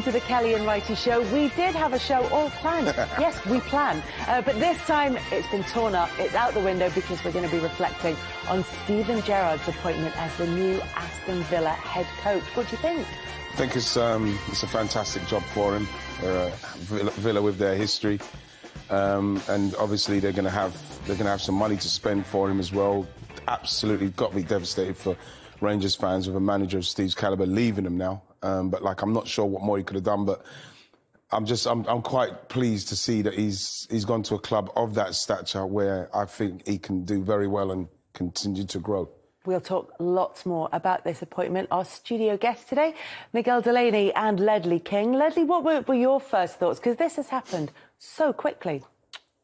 To the Kelly and Wrighty Show. We did have a show all planned. Yes, we plan. But this time it's been torn up. It's out the window because we're going to be reflecting on Steven Gerrard's appointment as the new Aston Villa head coach. What do you think? I think it's a fantastic job for him. Villa with their history, and obviously they're going to have some money to spend for him as well. Absolutely got to be devastated for Rangers fans with a manager of Steve's calibre leaving him now. But I'm not sure what more he could have done. But I'm quite pleased to see that he's gone to a club of that stature where I think he can do very well and continue to grow. We'll talk lots more about this appointment. Our studio guests today, Miguel Delaney and Ledley King. Ledley, what were your first thoughts? Because this has happened so quickly.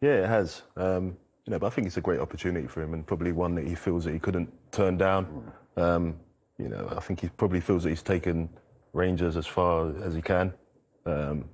Yeah, it has. But I think it's a great opportunity for him, and probably one that he feels that he couldn't turn down. I think he probably feels that he's taken Rangers as far as he can. And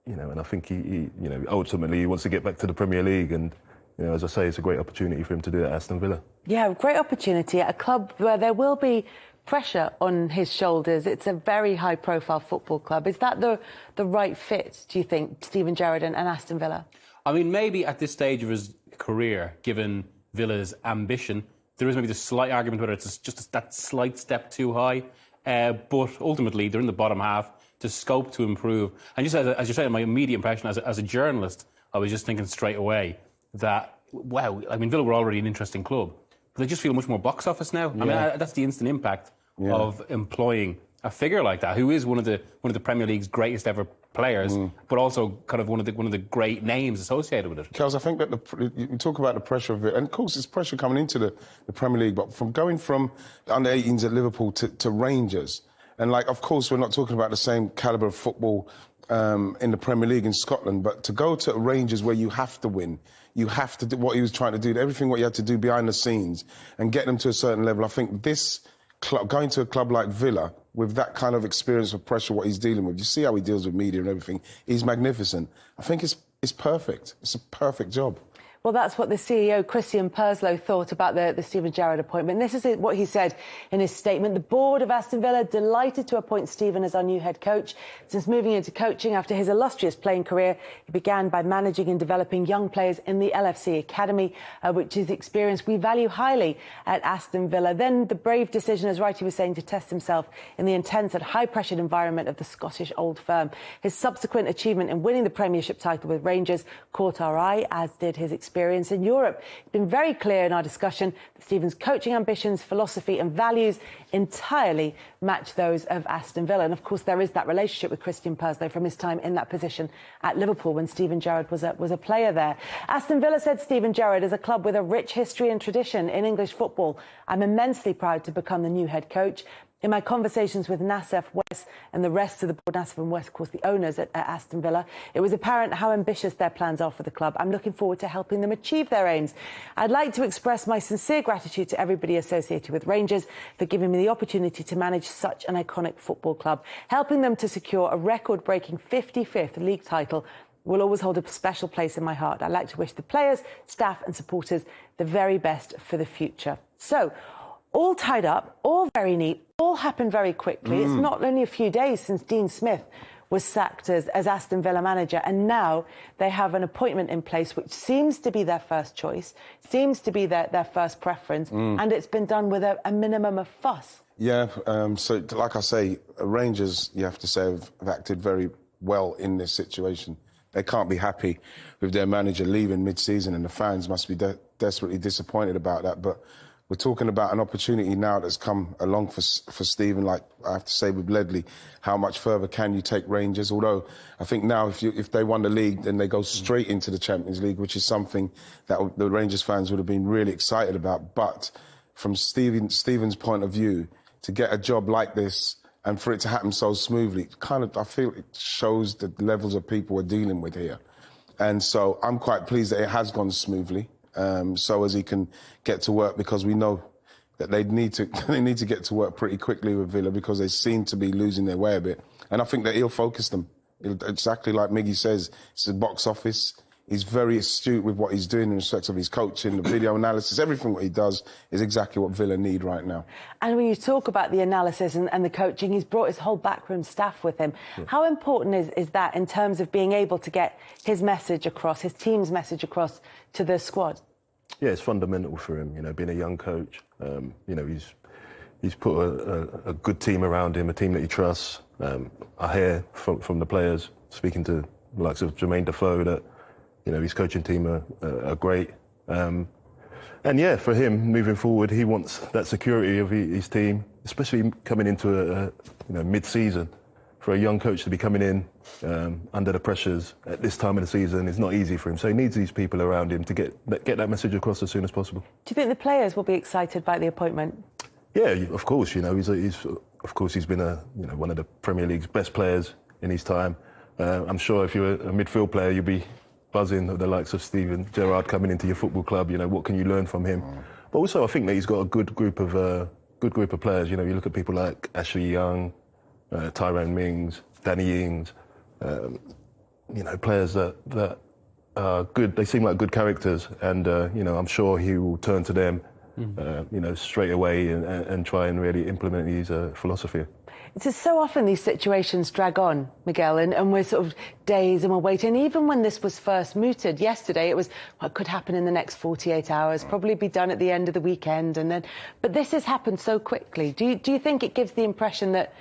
I think he ultimately he wants to get back to the Premier League, and as I say, it's a great opportunity for him to do that at Aston Villa. Yeah, great opportunity at a club where there will be pressure on his shoulders. It's a very high-profile football club. Is that the right fit, do you think, Steven Gerrard and Aston Villa? I mean, maybe at this stage of his career, given Villa's ambition, there is maybe the slight argument whether it's just that slight step too high. But ultimately, they're in the bottom half. There's scope to improve. And just as you're saying, my immediate impression as a journalist, I was just thinking straight away that, wow, I mean, Villa were already an interesting club. But they just feel much more box office now. Yeah. I mean, that's the instant impact of employing a figure like that, who is one of the Premier League's greatest ever players, but also kind of one of the great names associated with it. Kels, I think that you talk about the pressure of it, and of course there's pressure coming into the Premier League, but from going from under-18s at Liverpool to Rangers, and of course we're not talking about the same calibre of football in the Premier League in Scotland, but to go to Rangers where you have to win, you have to do what he was trying to do, everything what you had to do behind the scenes, and get them to a certain level. I think this club, going to a club like Villa, with that kind of experience of pressure, what he's dealing with, you see how he deals with media and everything, he's magnificent. I think it's perfect. It's a perfect job. Well, that's what the CEO, Christian Purslow, thought about the Steven Gerrard appointment. This is what he said in his statement. The board of Aston Villa delighted to appoint Steven as our new head coach. Since moving into coaching after his illustrious playing career, he began by managing and developing young players in the LFC Academy, which is experience we value highly at Aston Villa. Then the brave decision, as Wrighty was saying, to test himself in the intense and high-pressured environment of the Scottish old firm. His subsequent achievement in winning the Premiership title with Rangers caught our eye, as did his experience in Europe. It's been very clear in our discussion that Steven's coaching ambitions, philosophy and values entirely match those of Aston Villa. And of course there is that relationship with Christian Purslow from his time in that position at Liverpool when Steven Gerrard was a player there. Aston Villa said Steven Gerrard is a club with a rich history and tradition in English football. I'm immensely proud to become the new head coach. In my conversations with Nassef West and the rest of the board, Nassef and West, of course, the owners at Aston Villa, it was apparent how ambitious their plans are for the club. I'm looking forward to helping them achieve their aims. I'd like to express my sincere gratitude to everybody associated with Rangers for giving me the opportunity to manage such an iconic football club. Helping them to secure a record-breaking 55th league title will always hold a special place in my heart. I'd like to wish the players, staff and supporters the very best for the future. So, all tied up, all very neat, all happened very quickly. It's not only a few days since Dean Smith was sacked as Aston Villa manager, and now they have an appointment in place which seems to be their first choice, seems to be their first preference, and it's been done with a minimum of fuss. Yeah, so like I say, Rangers, you have to say, have acted very well in this situation. They can't be happy with their manager leaving mid-season, and the fans must be desperately disappointed about that. But we're talking about an opportunity now that's come along for Steven. Like I have to say with Ledley, how much further can you take Rangers? Although I think now if they won the league, then they go straight into the Champions League, which is something that the Rangers fans would have been really excited about. But from Steven's point of view, to get a job like this and for it to happen so smoothly, I feel it shows the levels of people we're dealing with here. And so I'm quite pleased that it has gone smoothly. So as he can get to work, because we know that they need to get to work pretty quickly with Villa because they seem to be losing their way a bit. And I think that he'll focus them. Exactly like Miggy says, it's the box office. He's very astute with what he's doing in respect of his coaching, the video analysis, everything what he does is exactly what Villa need right now. And when you talk about the analysis and the coaching, he's brought his whole backroom staff with him. Yeah. How important is that in terms of being able to get his message across, his team's message across to the squad? Yeah, it's fundamental for him, you know, being a young coach. You know, he's put a good team around him, a team that he trusts. I hear from the players, speaking to the likes of Jermaine Defoe, that, you know, his coaching team are great. And yeah, for him, moving forward, he wants that security of his team, especially coming into a mid-season. For a young coach to be coming in under the pressures at this time of the season is not easy for him. So he needs these people around him to get that message across as soon as possible. Do you think the players will be excited by the appointment? Yeah, of course. You know, he's been one of the Premier League's best players in his time. I'm sure if you're a midfield player, you'll be buzzing at the likes of Steven Gerrard coming into your football club. You know, what can you learn from him? But also, I think that he's got a good group of players. You know, you look at people like Ashley Young, Tyrone Mings, Danny Ings, you know, players that are good. They seem like good characters, and you know, I'm sure he will turn to them, you know, straight away and try and really implement his philosophy. It's just so often these situations drag on, Miguel, and we're sort of days and we're waiting. Even when this was first mooted yesterday, it was what could happen in the next 48 hours, probably be done at the end of the weekend, and then. But this has happened so quickly. Do you think it gives the impression that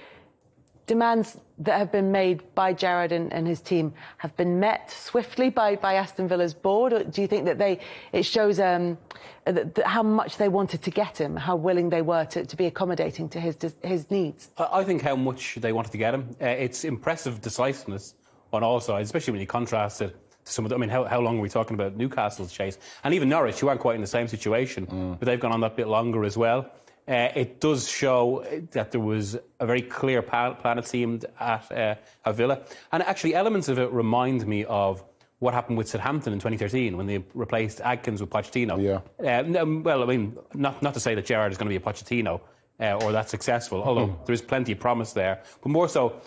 demands that have been made by Gerrard and his team have been met swiftly by Aston Villa's board? Or do you think that it shows how much they wanted to get him, how willing they were to be accommodating to his needs? I think how much they wanted to get him. It's impressive decisiveness on all sides, especially when you contrast it to some of the... I mean, how long are we talking about Newcastle's chase? And even Norwich, who aren't quite in the same situation, but they've gone on that bit longer as well. It does show that there was a very clear plan, it seemed, at Villa. And actually, elements of it remind me of what happened with Southampton in 2013 when they replaced Adkins with Pochettino. Yeah. Well, I mean, not to say that Gerrard is going to be a Pochettino or that successful, although there is plenty of promise there. But more so,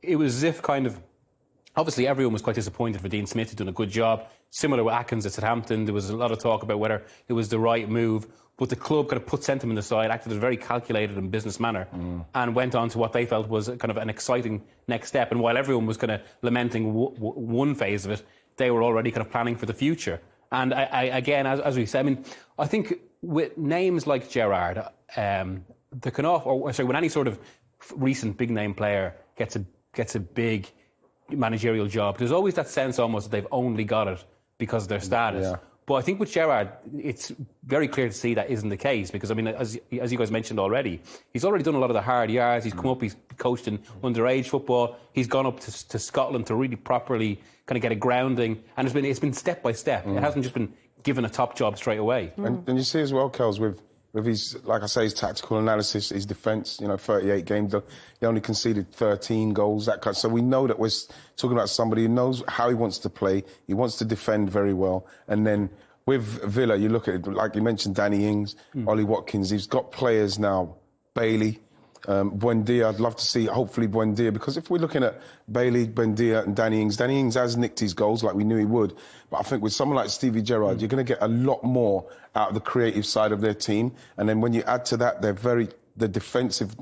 it was as if kind of... Obviously, everyone was quite disappointed for Dean Smith, who'd done a good job. Similar with Atkins at Southampton, there was a lot of talk about whether it was the right move. But the club kind of put sentiment aside, acted in a very calculated and business manner, and went on to what they felt was kind of an exciting next step. And while everyone was kind of lamenting one phase of it, they were already kind of planning for the future. And again, as we said, I mean, I think with names like Gerrard, they can when any sort of recent big name player gets a big managerial job, there's always that sense almost that they've only got it because of their status. Yeah. But I think with Gerrard, it's very clear to see that isn't the case because, I mean, as you guys mentioned already, he's already done a lot of the hard yards. He's come up, he's coached in underage football. He's gone up to Scotland to really properly kind of get a grounding. And it's been step by step. It hasn't just been given a top job straight away. And you see as well, Kels, with his, like I say, his tactical analysis, his defence, you know, 38 games, he only conceded 13 goals, that kind. So we know that we're talking about somebody who knows how he wants to play, he wants to defend very well. And then with Villa, you look at it, like you mentioned, Danny Ings, Ollie Watkins, he's got players now, Bailey, Buendia. I'd love to see, hopefully, Buendia, because if we're looking at Bailey, Buendia and Danny Ings has nicked his goals like we knew he would. But I think with someone like Stevie Gerrard, you're going to get a lot more out of the creative side of their team. And then when you add to that, the defensive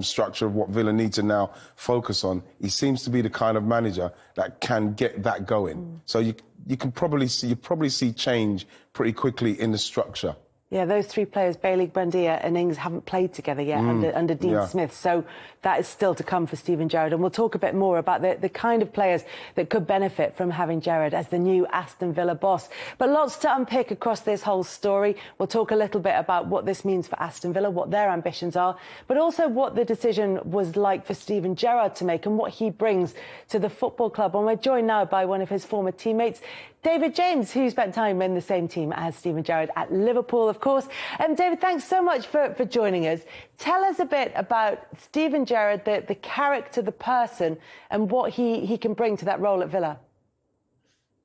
structure of what Villa need to now focus on, he seems to be the kind of manager that can get that going. So you can probably see change pretty quickly in the structure. Yeah, those three players, Bailey, Buendia and Ings, haven't played together yet under Dean Smith. So that is still to come for Steven Gerrard. And we'll talk a bit more about the kind of players that could benefit from having Gerrard as the new Aston Villa boss. But lots to unpick across this whole story. We'll talk a little bit about what this means for Aston Villa, what their ambitions are, but also what the decision was like for Steven Gerrard to make and what he brings to the football club. And we're joined now by one of his former teammates, David James, who spent time in the same team as Steven Gerrard at Liverpool, of course. David, thanks so much for joining us. Tell us a bit about Steven Gerrard, the character, the person, and what he can bring to that role at Villa.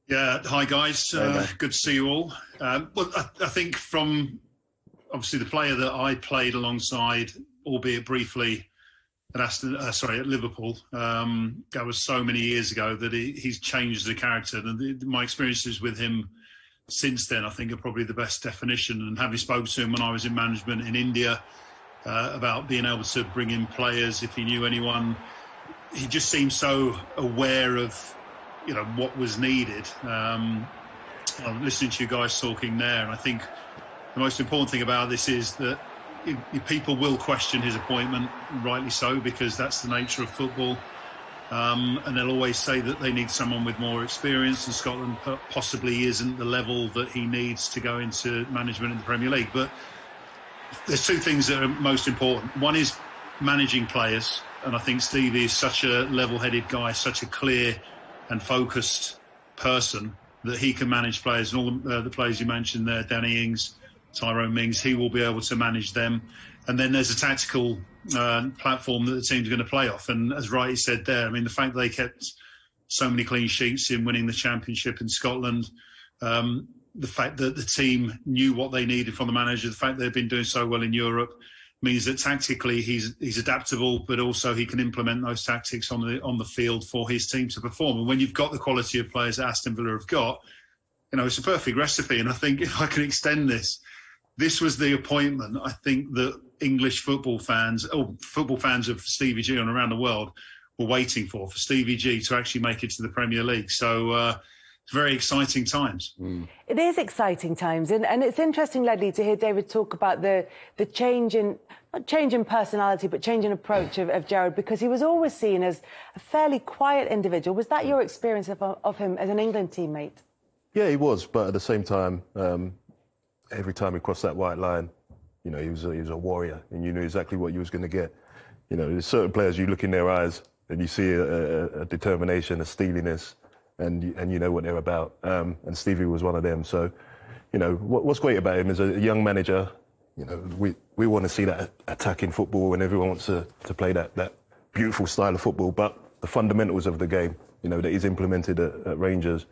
Yeah, hi guys. Good to see you all. Well, I think from obviously the player that I played alongside, albeit briefly, at Liverpool. That was so many years ago that he's changed the character. And my experiences with him since then, I think, are probably the best definition. And having spoken to him when I was in management in India about being able to bring in players if he knew anyone, he just seemed so aware of, what was needed. I'm listening to you guys talking there, and I think the most important thing about this is that people will question his appointment, rightly so, because that's the nature of football. And they'll always say that they need someone with more experience, and Scotland possibly isn't the level that he needs to go into management in the Premier League. But there's two things that are most important. One is managing players, and I think Stevie is such a level-headed guy, such a clear and focused person, that he can manage players. And all the players you mentioned there, Danny Ings, Tyrone Mings, he will be able to manage them. And then there's a tactical platform that the team's going to play off. And as Wrighty said there, I mean, the fact that they kept so many clean sheets in winning the championship in Scotland, the fact that the team knew what they needed from the manager, the fact they've been doing so well in Europe, means that tactically he's adaptable, but also he can implement those tactics on the field for his team to perform. And when you've got the quality of players that Aston Villa have got, it's a perfect recipe. And I think if I can extend this was the appointment I think that English football fans, or football fans of Stevie G and around the world, were waiting for Stevie G to actually make it to the Premier League. So it's very exciting times. It is exciting times. And it's interesting, Ledley, to hear David talk about the change in, not change in personality, but change in approach of Gerrard, because he was always seen as a fairly quiet individual. Was that your experience of him as an England teammate? Yeah, he was. But at the same time, every time he crossed that white line, he was a warrior, and you knew exactly what you was going to get. There's certain players, you look in their eyes and you see a determination, a steeliness, and you know what they're about. And Stevie was one of them. So, what's great about him is a young manager. We want to see that attacking football, and everyone wants to play that beautiful style of football. But the fundamentals of the game, that he's implemented at Rangers,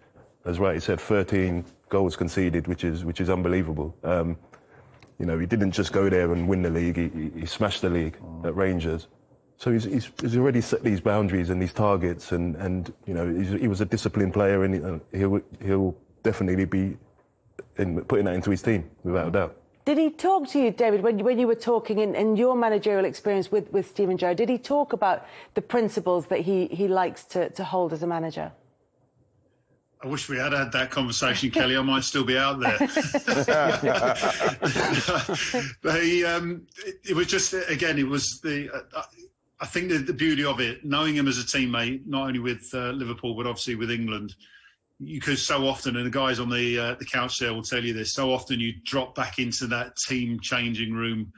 as Wrighty said, 13 goals conceded, which is unbelievable. He didn't just go there and win the league; he smashed the league at Rangers. So he's already set these boundaries and these targets, and he was a disciplined player, and he'll definitely be putting that into his team without a doubt. Did he talk to you, David, when you were talking in your managerial experience with Steven Gerrard? Did he talk about the principles that he likes to hold as a manager? I wish we had that conversation, Kelly. I might still be out there. It was just, again, it was I think the beauty of it, knowing him as a teammate, not only with Liverpool, but obviously with England, you could so often, and the guys on the couch there will tell you this, so often you drop back into that team changing room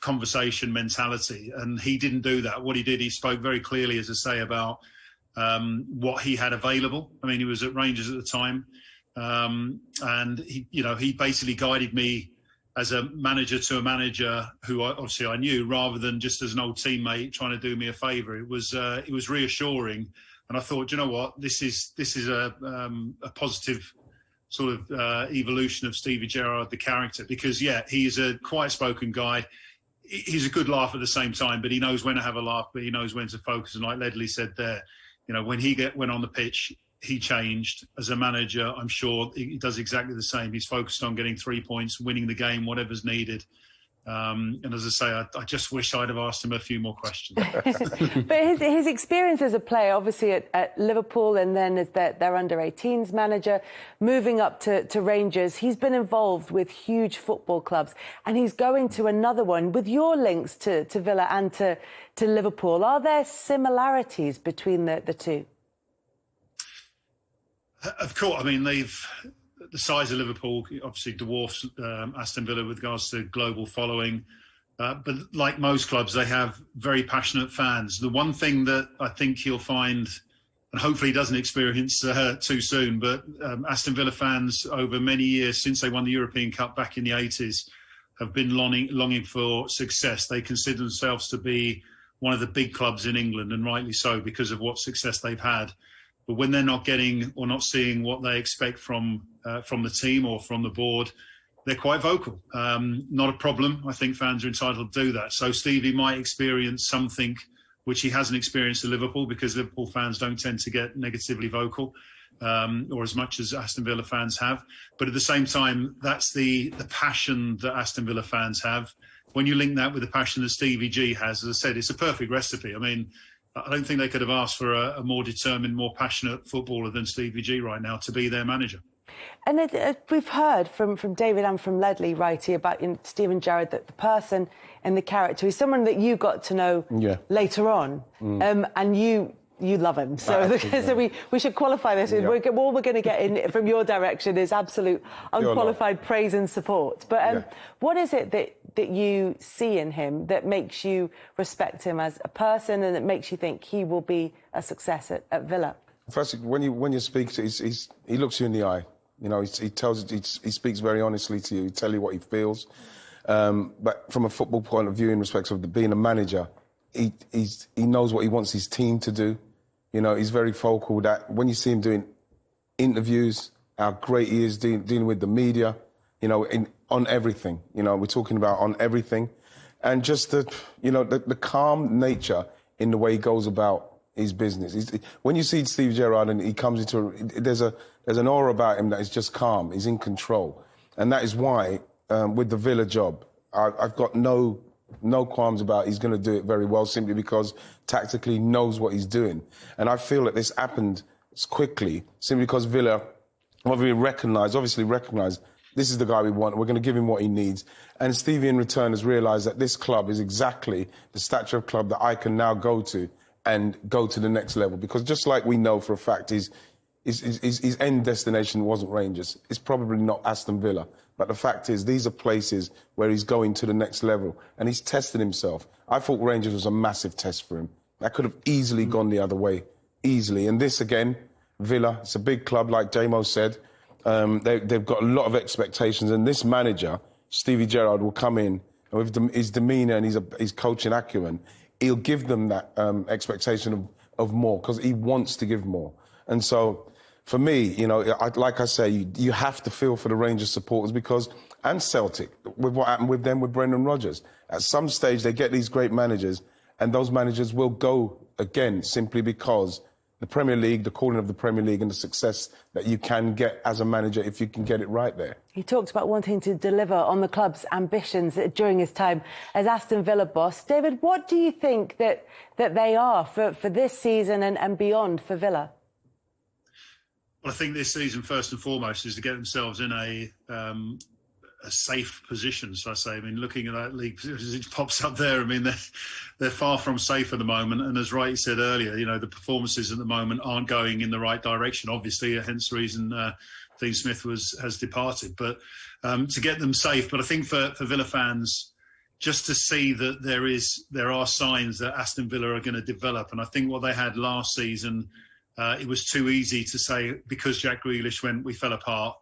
conversation mentality. And he didn't do that. What he did, he spoke very clearly, as I say, about what he had available. I mean, he was at Rangers at the time, and he basically guided me as a manager to a manager who obviously I knew, rather than just as an old teammate trying to do me a favour. It was reassuring, and I thought, you know what, this is a positive sort of evolution of Stevie Gerrard, the character, because he's a quiet-spoken guy. He's a good laugh at the same time, but he knows when to have a laugh, but he knows when to focus. And like Ledley said there, when he went on the pitch, he changed. As a manager, I'm sure he does exactly the same. He's focused on getting 3 points, winning the game, whatever's needed. And as I say, I just wish I'd have asked him a few more questions. But his experience as a player, obviously at Liverpool, and then as their under-18s manager, moving up to Rangers, he's been involved with huge football clubs, and he's going to another one. With your links to Villa and to Liverpool, are there similarities between the two? Of course. I mean, the size of Liverpool obviously dwarfs Aston Villa with regards to global following. But like most clubs, they have very passionate fans. The one thing that I think he'll find, and hopefully he doesn't experience too soon, but Aston Villa fans over many years, since they won the European Cup back in the 80s, have been longing for success. They consider themselves to be one of the big clubs in England, and rightly so, because of what success they've had. But when they're not getting or not seeing what they expect from the team or from the board, they're quite vocal. Not a problem. I think fans are entitled to do that. So Stevie might experience something which he hasn't experienced at Liverpool, because Liverpool fans don't tend to get negatively vocal, or as much as Aston Villa fans have. But at the same time, that's the passion that Aston Villa fans have. When you link that with the passion that Stevie G has, as I said, it's a perfect recipe. I mean, I don't think they could have asked for a more determined, more passionate footballer than Stevie G right now to be their manager. And we've heard from David and from Ledley, Wrighty, about Steven Gerrard, that the person and the character is someone that you got to know later on, and you love him. So, so we should qualify this. Yeah. All we're going to get in from your direction is absolute unqualified praise and support. But what is it that you see in him that makes you respect him as a person, and that makes you think he will be a success at Villa? First, when you speak to, he looks you in the eye. You know, he speaks very honestly to you. He tells you what he feels. But from a football point of view, in respect of being a manager, he knows what he wants his team to do. You know, he's very focal. That when you see him doing interviews, how great he is dealing with the media. You know, on everything. You know, we're talking about on everything, and just the calm nature in the way he goes about his business. When you see Steve Gerrard and he comes into there's an aura about him that is just calm. He's in control, and that is why with the Villa job, I've got no qualms about he's going to do it very well, simply because tactically he knows what he's doing. And I feel that this happened quickly simply because Villa obviously recognised this is the guy we want. We're going to give him what he needs. And Stevie in return has realised that this club is exactly the stature of club that I can now go to and go to the next level. Because just like we know for a fact his end destination wasn't Rangers, it's probably not Aston Villa. But the fact is, these are places where he's going to the next level. And he's tested himself. I thought Rangers was a massive test for him. That could have easily gone the other way. Easily. And this, again, Villa, it's a big club, like Damo said. They've got a lot of expectations. And this manager, Stevie Gerrard, will come in, and with his demeanour and his coaching acumen, he'll give them that expectation of more, because he wants to give more. And so, for me, you know, like I say, you have to feel for the Rangers supporters, and Celtic, with what happened with them with Brendan Rodgers. At some stage, they get these great managers, and those managers will go again simply because the Premier League, the calling of the Premier League, and the success that you can get as a manager if you can get it right there. He talked about wanting to deliver on the club's ambitions during his time as Aston Villa boss. David, what do you think that they are for this season and beyond for Villa? Well, I think this season, first and foremost, is to get themselves in a safe position, so I say. I mean, looking at that league, it pops up there. I mean, they're far from safe at the moment. And as Wrighty said earlier, you know, the performances at the moment aren't going in the right direction, obviously, hence the reason Dean Smith has departed. But to get them safe. But I think for Villa fans, just to see that there are signs that Aston Villa are going to develop. And I think what they had last season, it was too easy to say, because Jack Grealish went, we fell apart.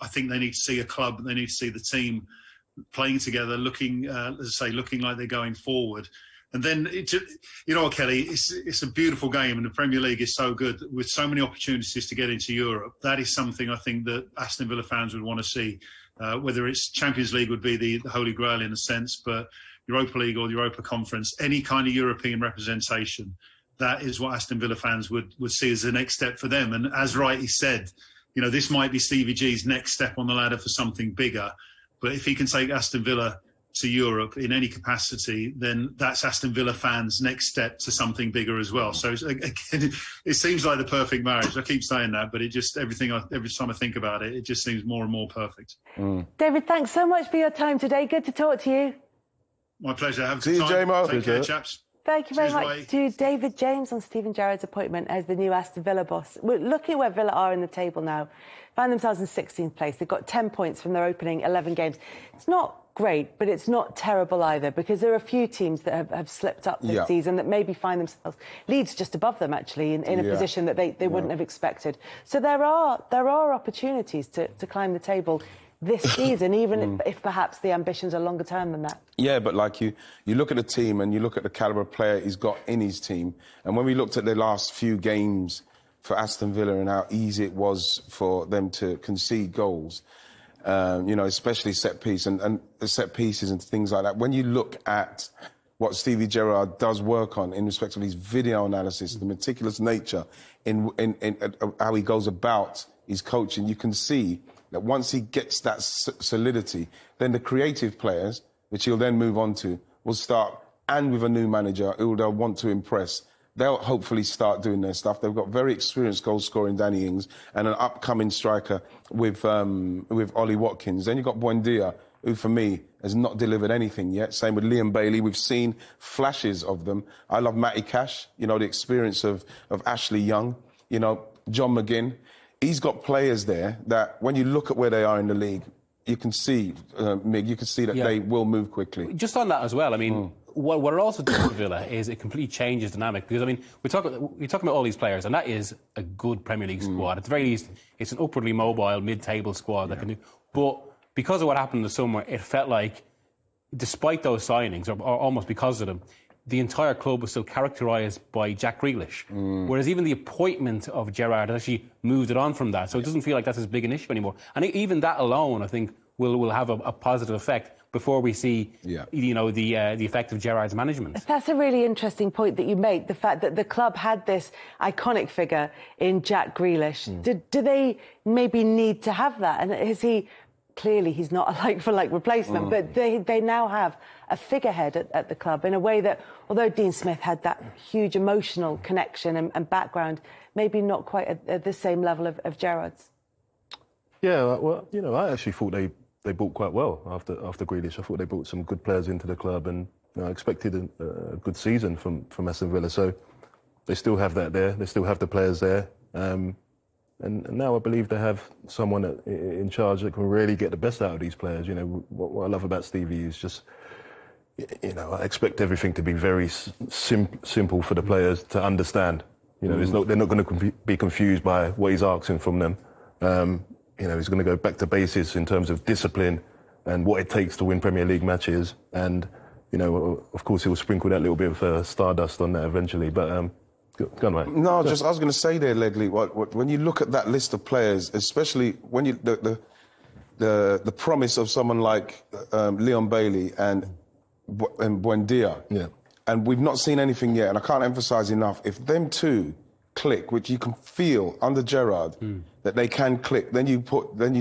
I think they need to see a club, they need to see the team playing together, looking, as I say, looking like they're going forward. And then, you know what, Kelly, it's a beautiful game, and the Premier League is so good, with so many opportunities to get into Europe. That is something I think that Aston Villa fans would want to see. Whether it's Champions League would be the Holy Grail in a sense, but Europa League or the Europa Conference, any kind of European representation, that is what Aston Villa fans would see as the next step for them. And as Wrighty said, you know, this might be Stevie G's next step on the ladder for something bigger. But if he can take Aston Villa to Europe in any capacity, then that's Aston Villa fans' next step to something bigger as well. So again, it seems like the perfect marriage. I keep saying that, but it just, every time I think about it, it just seems more and more perfect. David, thanks so much for your time today. Good to talk to you. My pleasure. Have a See good you, time. J-Mo. Take care, chaps. Thank you very Cheers, much to David James on Steven Gerrard's appointment as the new Aston Villa boss. We're looking at where Villa are in the table now. Find themselves in 16th place. They've got 10 points from their opening 11 games. It's not great, but it's not terrible either, because there are a few teams that have slipped up this season that maybe find themselves, Leeds just above them actually, in a position that they wouldn't have expected. So there are opportunities to climb the table this season, even if perhaps the ambitions are longer term than that. Yeah, but like you look at the team and you look at the calibre of player he's got in his team, and when we looked at the last few games for Aston Villa and how easy it was for them to concede goals, you know, especially set piece and set pieces and things like that. When you look at what Stevie Gerrard does work on in respect of his video analysis, the meticulous nature in how he goes about his coaching, you can see that once he gets that solidity, then the creative players, which he'll then move on to, will start, and with a new manager who they'll want to impress, they'll hopefully start doing their stuff. They've got very experienced goal-scoring Danny Ings and an upcoming striker with Ollie Watkins. Then you've got Buendia, who for me has not delivered anything yet. Same with Liam Bailey. We've seen flashes of them. I love Matty Cash, you know, the experience of Ashley Young, you know, John McGinn. He's got players there that when you look at where they are in the league, you can see, Mig, you can see that they will move quickly. Just on that as well, I mean, what it also does for Villa is it completely changes dynamic. Because, I mean, we're talking about all these players, and that is a good Premier League squad. At the very least, it's an upwardly mobile, mid-table squad that can do. But because of what happened in the summer, it felt like, despite those signings, or almost because of them, the entire club was still characterised by Jack Grealish. Whereas even the appointment of Gerrard has actually moved it on from that. So it doesn't feel like that's as big an issue anymore. And even that alone, I think, will have a positive effect before we see, you know, the effect of Gerrard's management. That's a really interesting point that you make, the fact that the club had this iconic figure in Jack Grealish. Do they maybe need to have that? And is he... Clearly, he's not a like-for-like replacement, but they now have a figurehead at the club in a way that, although Dean Smith had that huge emotional connection and background, maybe not quite at the same level of Gerrard's. Yeah, well, you know, I actually thought they bought quite well after Grealish. I thought they brought some good players into the club, and you know, I expected a good season from Aston Villa. So they still have that there. They still have the players there. And now I believe they have someone in charge that can really get the best out of these players. You know, what I love about Stevie is just, you know, I expect everything to be very simple for the players to understand. You know, they're not going to be confused by what he's asking from them. You know, he's going to go back to basics in terms of discipline and what it takes to win Premier League matches. And, you know, of course, he'll sprinkle that little bit of stardust on that eventually. But go on, mate. No, I was going to say there, Legley, when you look at that list of players, especially when you the promise of someone like Leon Bailey and Buendia, and we've not seen anything yet, and I can't emphasise enough, if them two click, which you can feel under Gerrard, that they can click, then you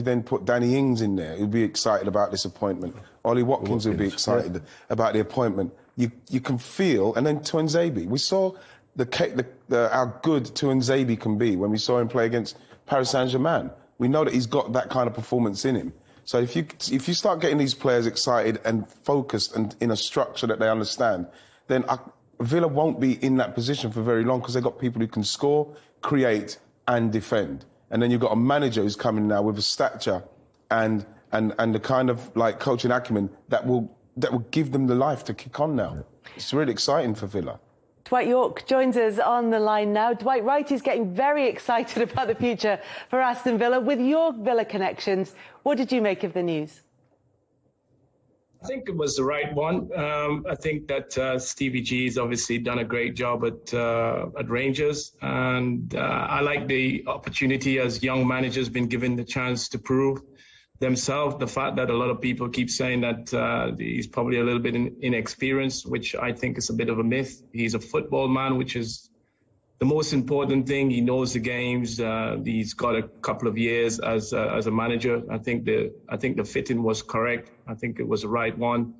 then put Danny Ings in there, who'll be excited about this appointment. Ollie Watkins will be excited about the appointment. You can feel, and then Tuanzebe. We saw how good Tuanzebe can be when we saw him play against Paris Saint-Germain. We know that he's got that kind of performance in him. So if you start getting these players excited and focused and in a structure that they understand, then Villa won't be in that position for very long because they've got people who can score, create and defend. And then you've got a manager who's coming now with a stature and the kind of like coaching acumen that will give them the life to kick on now. It's really exciting for Villa. Dwight York joins us on the line now. Dwight, Wrighty's getting very excited about the future for Aston Villa. With your Villa connections, what did you make of the news? I think it was the right one. I think that Stevie G has obviously done a great job at Rangers, and I like the opportunity as young managers been given the chance to prove themselves. The fact that a lot of people keep saying that he's probably a little bit inexperienced, which I think is a bit of a myth. He's a football man, which is the most important thing. He knows the games. He's got a couple of years as a manager. I think the fitting was correct. I think it was the right one.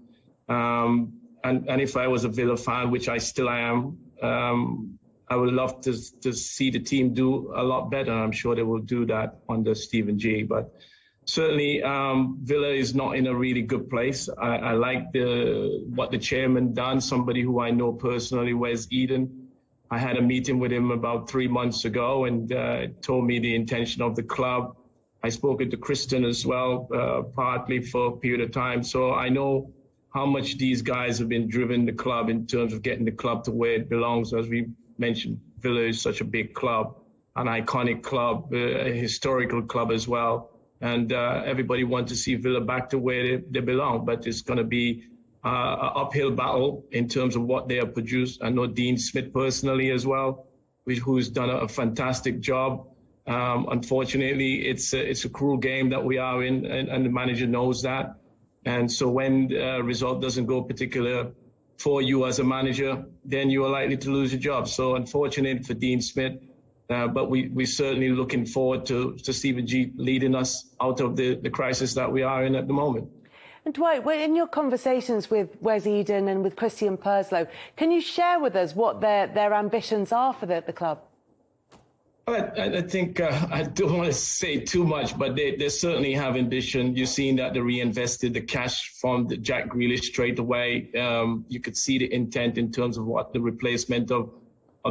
And if I was a Villa fan, which I still am, I would love to see the team do a lot better. I'm sure they will do that under Stephen G. But certainly, Villa is not in a really good place. I like what the chairman done, somebody who I know personally, Wes Eden. I had a meeting with him about 3 months ago and told me the intention of the club. I spoke to Kristen as well, partly for a period of time. So I know how much these guys have been driven the club in terms of getting the club to where it belongs. As we mentioned, Villa is such a big club, an iconic club, a historical club as well. And everybody wants to see Villa back to where they belong. But it's going to be an uphill battle in terms of what they have produced. I know Dean Smith personally as well, who's done a fantastic job. Unfortunately, it's a cruel game that we are in, and the manager knows that. And so when the result doesn't go particular for you as a manager, then you are likely to lose your job. So unfortunate for Dean Smith, but we're certainly looking forward to Stephen G leading us out of the crisis that we are in at the moment. And Dwight, in your conversations with Wes Eden and with Christian Purslow, can you share with us what their ambitions are for the club? I think I don't want to say too much, but they certainly have ambition. You've seen that they reinvested the cash from the Jack Grealish straight away. You could see the intent in terms of what the replacement of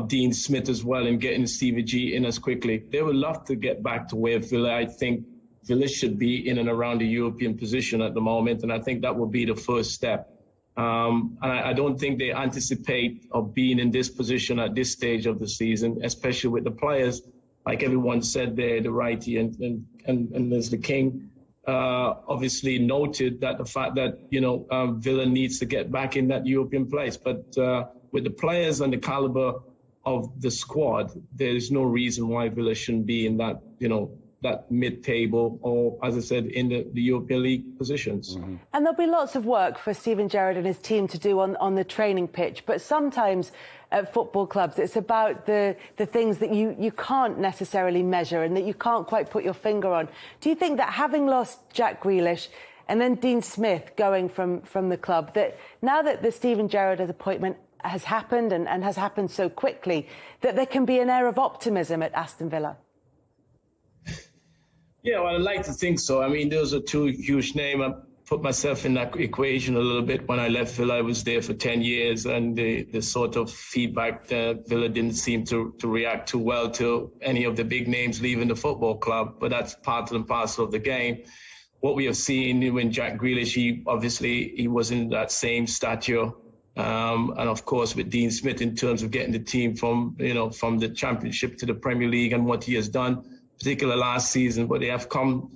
Dean Smith as well, and getting Stevie G in as quickly. They would love to get back to where Villa, I think Villa should be in and around the European position at the moment, and I think that will be the first step. And I don't think they anticipate of being in this position at this stage of the season, especially with the players, like everyone said there, the Wrighty and Leslie King, obviously noted that the fact that, Villa needs to get back in that European place. But with the players and the caliber of the squad, there is no reason why Villa shouldn't be in that, that mid-table or, as I said, in the European League positions. Mm-hmm. And there'll be lots of work for Steven Gerrard and his team to do on the training pitch. But sometimes at football clubs, it's about the things that you can't necessarily measure and that you can't quite put your finger on. Do you think that having lost Jack Grealish and then Dean Smith going from the club, that now that the Steven Gerrard appointment has happened and has happened so quickly, that there can be an air of optimism at Aston Villa? Yeah, well, I'd like to think so. I mean, those are two huge names. I put myself in that equation a little bit when I left Villa. I was there for 10 years, and the sort of feedback that Villa didn't seem to react too well to any of the big names leaving the football club. But that's part and parcel of the game. What we have seen when Jack Grealish, he was in that same stature. And of course, with Dean Smith, in terms of getting the team from the Championship to the Premier League and what he has done, particularly last season, but they have come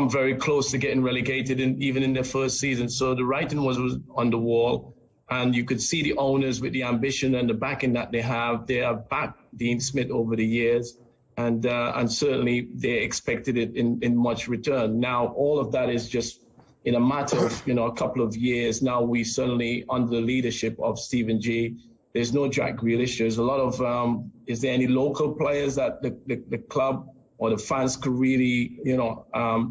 very close to getting relegated, even in their first season. So the writing was on the wall, and you could see the owners with the ambition and the backing that they have. They have backed Dean Smith over the years, and certainly they expected it in much return. Now all of that is just in a matter of a couple of years. Now we certainly, under the leadership of Stephen G. There's no Jack Grealish. There's a lot of. Is there any local players that the club or the fans could really,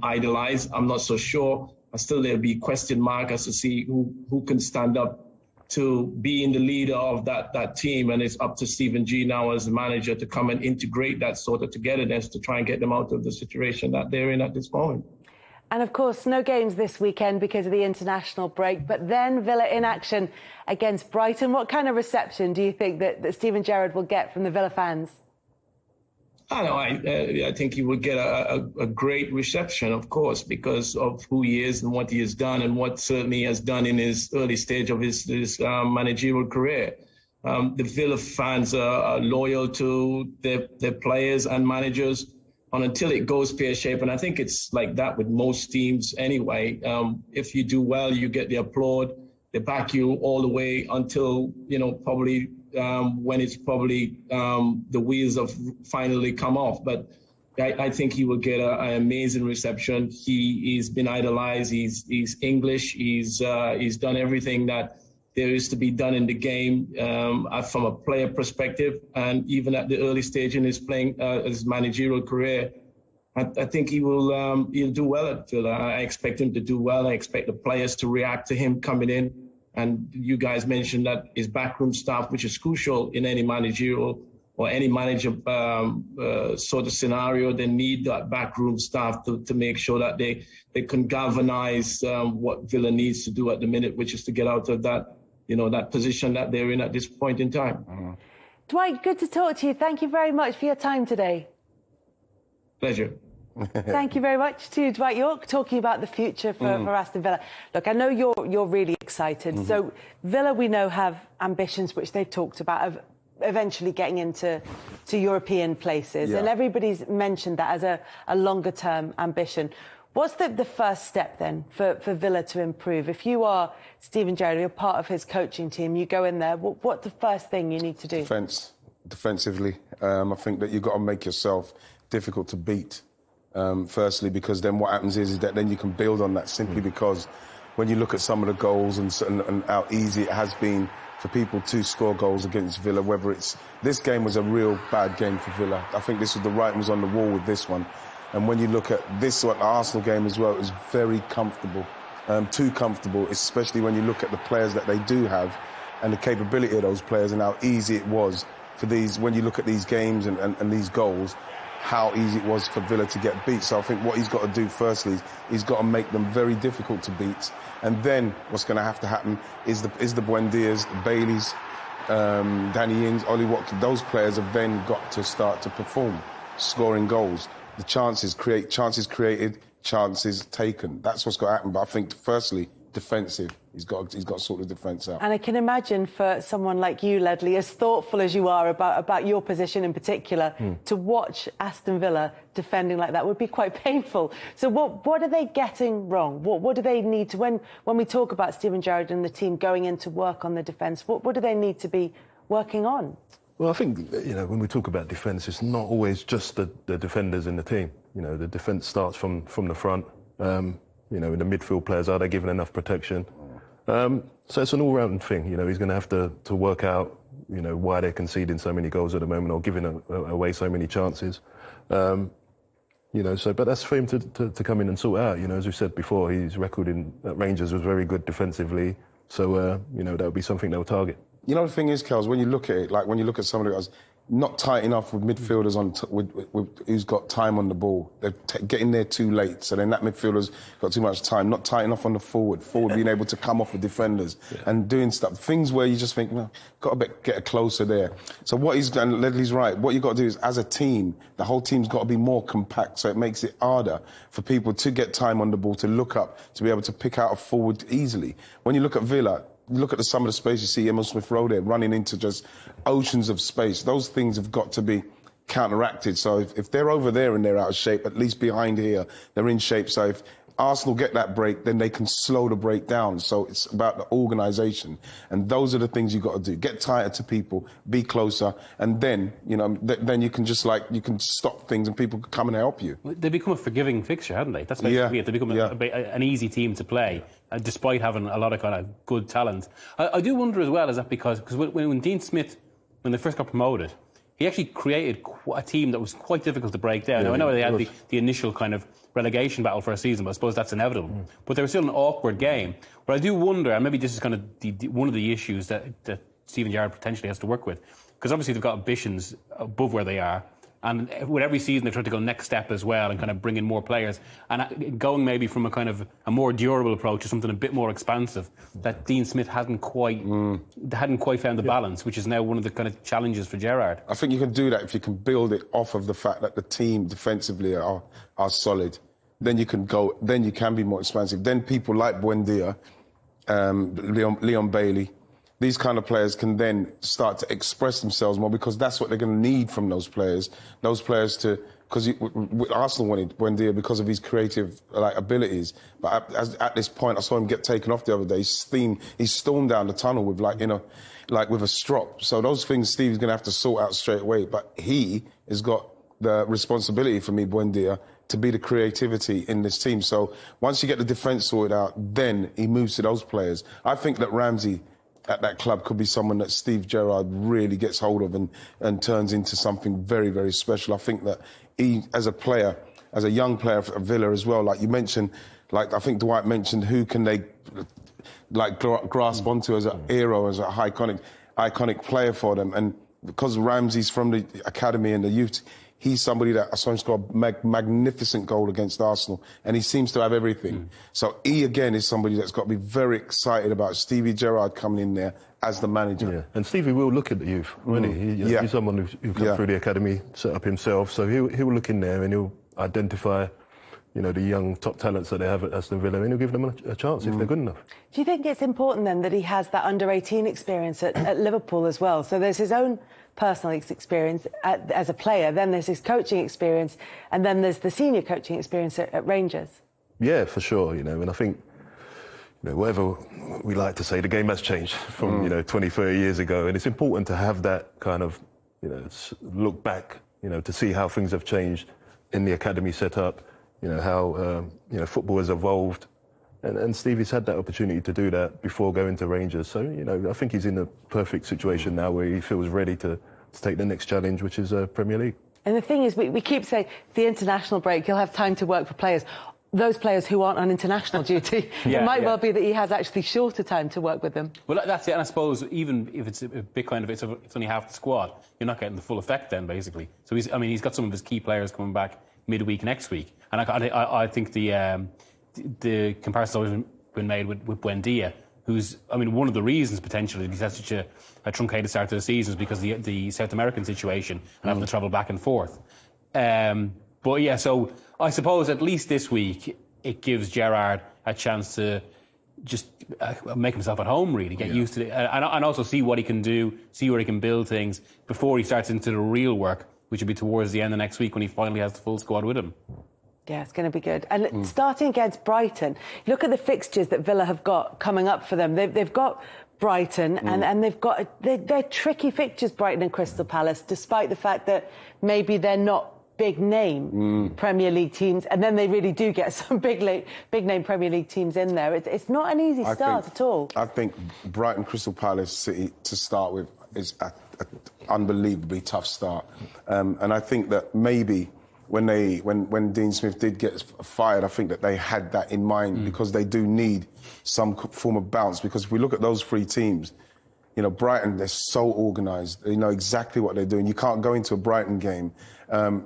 idolize? I'm not so sure. Still, there'll be question mark as to see who can stand up to being the leader of that team. And it's up to Stephen G now as the manager to come and integrate that sort of togetherness to try and get them out of the situation that they're in at this moment. And of course, no games this weekend because of the international break, but then Villa in action against Brighton. What kind of reception do you think that Steven Gerrard will get from the Villa fans? I think he would get a great reception, of course, because of who he is and what he has done and what certainly he has done in his early stage of his managerial career. The Villa fans are loyal to their players and managers until it goes pear-shaped. And I think it's like that with most teams anyway. If you do well, you get the applaud. They back you all the way until, probably when it's probably the wheels have finally come off. But I think he will get an amazing reception. He's been idolized. He's English. He's done everything that there is to be done in the game from a player perspective, and even at the early stage in his his managerial career. I think he'll do well at Villa. I expect him to do well. I expect the players to react to him coming in. And you guys mentioned that his backroom staff, which is crucial in any managerial or any manager sort of scenario, they need that backroom staff to make sure that they can galvanize what Villa needs to do at the minute, which is to get out of that, that position that they're in at this point in time. Mm-hmm. Dwight, good to talk to you. Thank you very much for your time today. Pleasure. Thank you very much to Dwight York, talking about the future for Aston Villa. Look, I know you're really excited. Mm-hmm. So Villa, we know, have ambitions, which they've talked about, of eventually getting into European places. Yeah. And everybody's mentioned that as a longer-term ambition. What's the first step then for Villa to improve? If you are Steven Gerrard, you're part of his coaching team, you go in there, what's the first thing you need to do? Defensively. I think that you've got to make yourself difficult to beat. Firstly, because then what happens is that then you can build on that simply because when you look at some of the goals and how easy it has been for people to score goals against Villa, whether it's... This game was a real bad game for Villa. I think this was the writing was on the wall with this one. And when you look at this one, the Arsenal game as well, it was very comfortable, too comfortable, especially when you look at the players that they do have and the capability of those players and how easy it was for these, when you look at these games and these goals, how easy it was for Villa to get beat. So I think what he's got to do firstly is he's got to make them very difficult to beat. And then what's going to have to happen is the Buendias, the Baileys, Danny Ings, Ollie Watkins, those players have then got to start to perform, scoring goals. The chances created, chances taken. That's what's got to happen. But I think firstly, defensive. He's got to sort the defence out. And I can imagine for someone like you, Ledley, as thoughtful as you are about your position in particular, to watch Aston Villa defending like that would be quite painful. So what are they getting wrong? What do they need to, when we talk about Steven Gerrard and the team going in to work on the defence, what do they need to be working on? Well, I think, when we talk about defence, it's not always just the defenders in the team. The defence starts from the front. In the midfield players, are they given enough protection? So it's an all-round thing. He's going to have to work out, why they're conceding so many goals at the moment or giving away so many chances. But that's for him to come in and sort out. As we said before, his record at Rangers was very good defensively. So, that would be something they'll target. The thing is, Kels, when you look at it, like when you look at some of the guys, not tight enough with midfielders with who's got time on the ball. They're getting there too late, so then that midfielder's got too much time. Not tight enough on the forward being able to come off with defenders and doing stuff. Things where you just think, well, got to get closer there. So what he's done, Ledley's right, what you've got to do is, as a team, the whole team's got to be more compact, so it makes it harder for people to get time on the ball, to look up, to be able to pick out a forward easily. When you look at Villa, look at some of the space you see Emil Smith Rowe there running into just oceans of space. Those things have got to be counteracted. So if they're over there and they're out of shape, at least behind here, they're in shape. So if Arsenal get that break, then they can slow the break down. So it's about the organisation. And those are the things you've got to do. Get tighter to people, be closer, and then, then you can just you can stop things and people can come and help you. They become a forgiving fixture, haven't they? That's basically it. They become an easy team to play, despite having a lot of kind of good talent. I do wonder as well, is that because when Dean Smith, when they first got promoted, he actually created a team that was quite difficult to break down. Now, I know they had the initial kind of relegation battle for a season, but I suppose that's inevitable. But they were still an awkward game. But I do wonder, and maybe this is kind of one of the issues that Steven Gerrard potentially has to work with, because obviously they've got ambitions above where they are. And with every season, they try to go next step as well and kind of bring in more players. And going maybe from a more durable approach to something a bit more expansive, that Dean Smith hadn't quite found the balance, which is now one of the kind of challenges for Gerrard. I think you can do that if you can build it off of the fact that the team defensively are solid. Then you can be more expansive. Then people like Buendia, Leon Bailey, these kind of players can then start to express themselves more, because that's what they're going to need from those players. Those players because Arsenal wanted Buendia because of his creative abilities. But at this point, I saw him get taken off the other day. He stormed down the tunnel with with a strop. So those things Steve's going to have to sort out straight away. But he has got the responsibility for me, Buendia, to be the creativity in this team. So once you get the defence sorted out, then he moves to those players. I think that Ramsey at that club could be someone that Steve Gerrard really gets hold of and turns into something very, very special. I think that he, as a player, as a young player for Villa as well, like you mentioned, I think Dwight mentioned, who can they grasp onto as a hero, as a iconic player for them. And because Ramsey's from the academy and the youth, he's somebody that I saw him score a magnificent goal against Arsenal, and he seems to have everything. So he, again, is somebody that's got to be very excited about Stevie Gerrard coming in there as the manager. Yeah. And Stevie will look at the youth, won't he? He's someone who come through the academy, set up himself, so he'll look in there and he'll identify the young top talents that they have at Aston Villa, and he'll give them a chance if they're good enough. Do you think it's important then that he has that under-18 experience at Liverpool as well? So there's his own personal experience as a player, then there's his coaching experience, and then there's the senior coaching experience at Rangers. Yeah, for sure, and I think, whatever we like to say, the game has changed from, 20, 30 years ago, and it's important to have that kind of, look back, to see how things have changed in the academy setup, how, football has evolved, And Stevie's had that opportunity to do that before going to Rangers. So, you know, I think he's in a perfect situation now where he feels ready to take the next challenge, which is Premier League. And the thing is, we keep saying the international break, he'll have time to work for players. Those players who aren't on international duty, it might well be that he has actually shorter time to work with them. Well, that's it. And I suppose even if it's a bit kind of, it's only half the squad, you're not getting the full effect then, basically. So he's got some of his key players coming back midweek next week. And I think the comparison's always been made with Buendia, who's, I mean, one of the reasons potentially he's had such a truncated start to the season is because the South American situation and having to travel back and forth. But yeah, so I suppose at least this week it gives Gerrard a chance to just make himself at home, really, get used to it, and also see what he can do, see where he can build things before he starts into the real work, which will be towards the end of next week when he finally has the full squad with him. Yeah, it's going to be good. And starting against Brighton, look at the fixtures that Villa have got coming up for them. They've got Brighton, and they're tricky fixtures, Brighton and Crystal Palace, despite the fact that maybe they're not big name Premier League teams, and then they really do get some big name Premier League teams in there. It's not an easy start at all. I think Brighton, Crystal Palace, City to start with is an unbelievably tough start, and I think that maybe when Dean Smith did get fired, I think that they had that in mind because they do need some form of bounce. Because if we look at those three teams, you know, Brighton, they're so organised. They know exactly what they're doing. You can't go into a Brighton game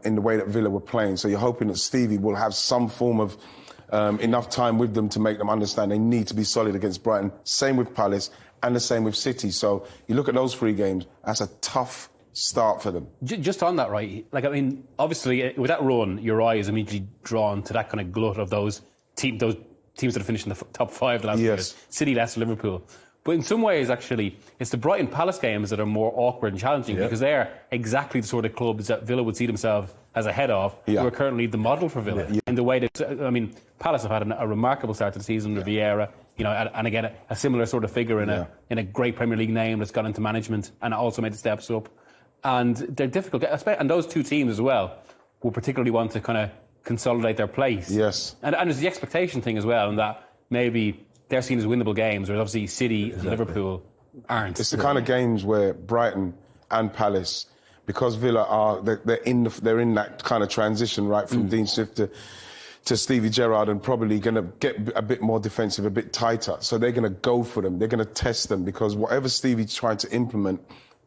in the way that Villa were playing. So you're hoping that Stevie will have some form of enough time with them to make them understand they need to be solid against Brighton. Same with Palace and the same with City. So you look at those three games, that's a tough start for them. Just on that, right? Like, I mean, obviously, with that run, your eye is immediately drawn to that kind of glut of those teams that have finished in the top five the last years. City, Leicester, Liverpool. But in some ways, actually, it's the Brighton Palace games that are more awkward and challenging because they're exactly the sort of clubs that Villa would see themselves as ahead of, who are currently the model for Villa. In the way that, I mean, Palace have had a remarkable start to the season under Vieira, you know, and again, a similar sort of figure in a great Premier League name that's gone into management and also made the steps up. And they're difficult. And those two teams as well will particularly want to kind of consolidate their place. Yes. And there's the expectation thing as well, and that maybe they're seen as winnable games, whereas obviously City and Liverpool aren't. It's the kind of games where Brighton and Palace, because Villa are, they're in that kind of transition, right, from Dean Smith to Stevie Gerrard, and probably going to get a bit more defensive, a bit tighter. So they're going to go for them. They're going to test them, because whatever Stevie's trying to implement,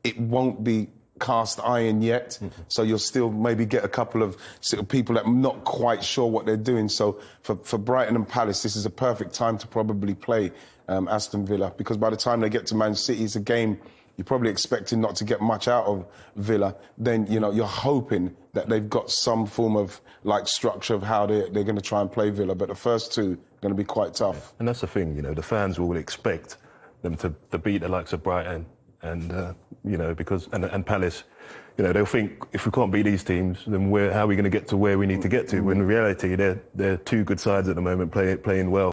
it won't be cast iron yet, so you'll still maybe get a couple of sort of people that are not quite sure what they're doing. So for Brighton and Palace, this is a perfect time to probably play Aston Villa, because by the time they get to Man City, it's a game you're probably expecting not to get much out of Villa. Then, you know, you're hoping that they've got some form of like structure of how they're going to try and play Villa, but the first two are going to be quite tough. And that's the thing, you know, the fans will expect them to beat the likes of Brighton and you know, because and Palace, you know, they'll think if we can't beat these teams, then how are we going to get to where we need to get to? When in reality, they're two good sides at the moment, playing well.